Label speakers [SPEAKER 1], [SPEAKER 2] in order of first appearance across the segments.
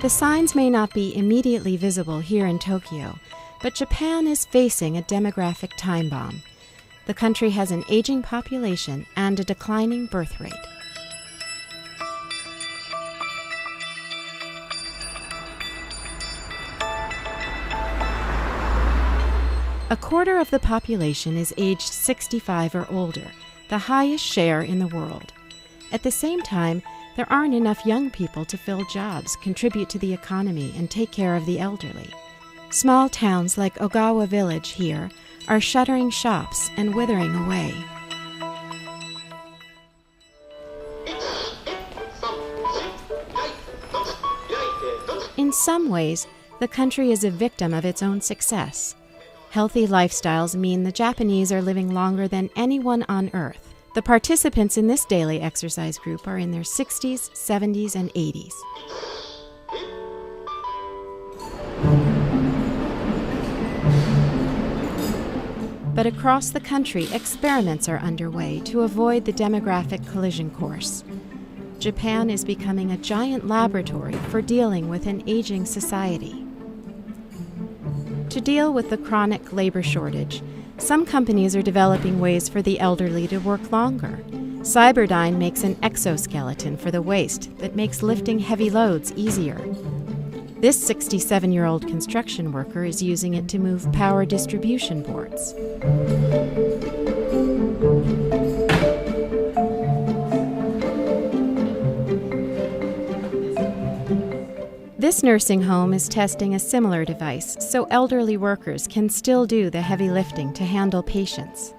[SPEAKER 1] The signs may not be immediately visible here in Tokyo, but Japan is facing a demographic time bomb. The country has an aging population and a declining birth rate. A quarter of the population is aged 65 or older, the highest share in the world. At the same time, there aren't enough young people to fill jobs, contribute to the economy, and take care of the elderly. Small towns like Ogawa Village here are shuttering shops and withering away. In some ways, the country is a victim of its own success. Healthy lifestyles mean the Japanese are living longer than anyone on Earth. The participants in this daily exercise group are in their 60s, 70s, and 80s. But across the country, experiments are underway to avoid the demographic collision course. Japan is becoming a giant laboratory for dealing with an aging society. To deal with the chronic labor shortage, some companies are developing ways for the elderly to work longer. Cyberdyne makes an exoskeleton for the waist that makes lifting heavy loads easier. This 67-year-old construction worker is using it to move power distribution boards. This nursing home is testing a similar device so elderly workers can still do the heavy lifting to handle patients.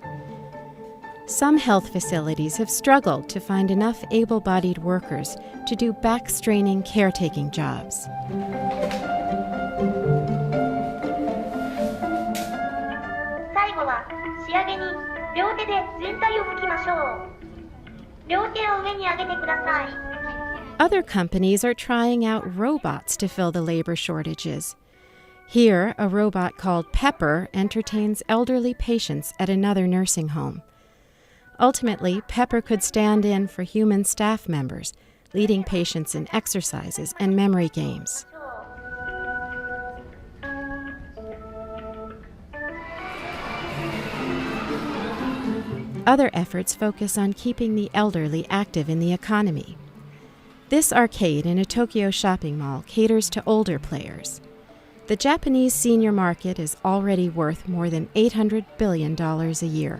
[SPEAKER 1] Some health facilities have struggled to find enough able-bodied workers to do back-straining caretaking jobs. Other companies are trying out robots to fill the labor shortages. Here, a robot called Pepper entertains elderly patients at another nursing home. Ultimately, Pepper could stand in for human staff members, leading patients in exercises and memory games. Other efforts focus on keeping the elderly active in the economy. This arcade in a Tokyo shopping mall caters to older players. The Japanese senior market is already worth more than $800 billion a year.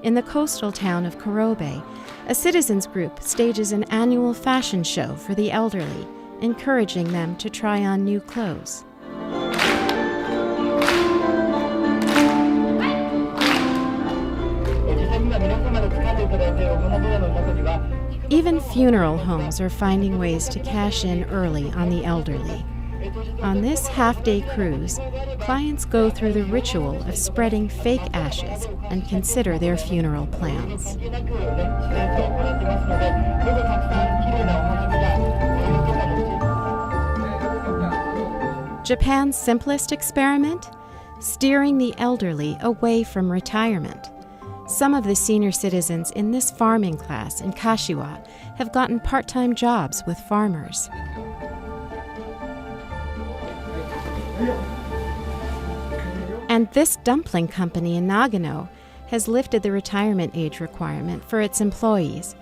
[SPEAKER 1] In the coastal town of Kurobe, a citizens group stages an annual fashion show for the elderly, encouraging them to try on new clothes. Even funeral homes are finding ways to cash in early on the elderly. On this half-day cruise, clients go through the ritual of spreading fake ashes and consider their funeral plans. Japan's simplest experiment? Steering the elderly away from retirement. Some of the senior citizens in this farming class in Kashiwa have gotten part-time jobs with farmers. And this dumpling company in Nagano has lifted the retirement age requirement for its employees.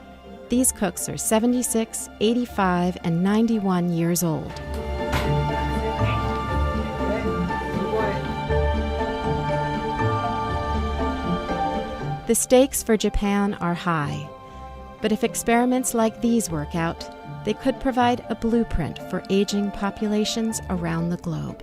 [SPEAKER 1] These cooks are 76, 85, and 91 years old. The stakes for Japan are high, but if experiments like these work out, they could provide a blueprint for aging populations around the globe.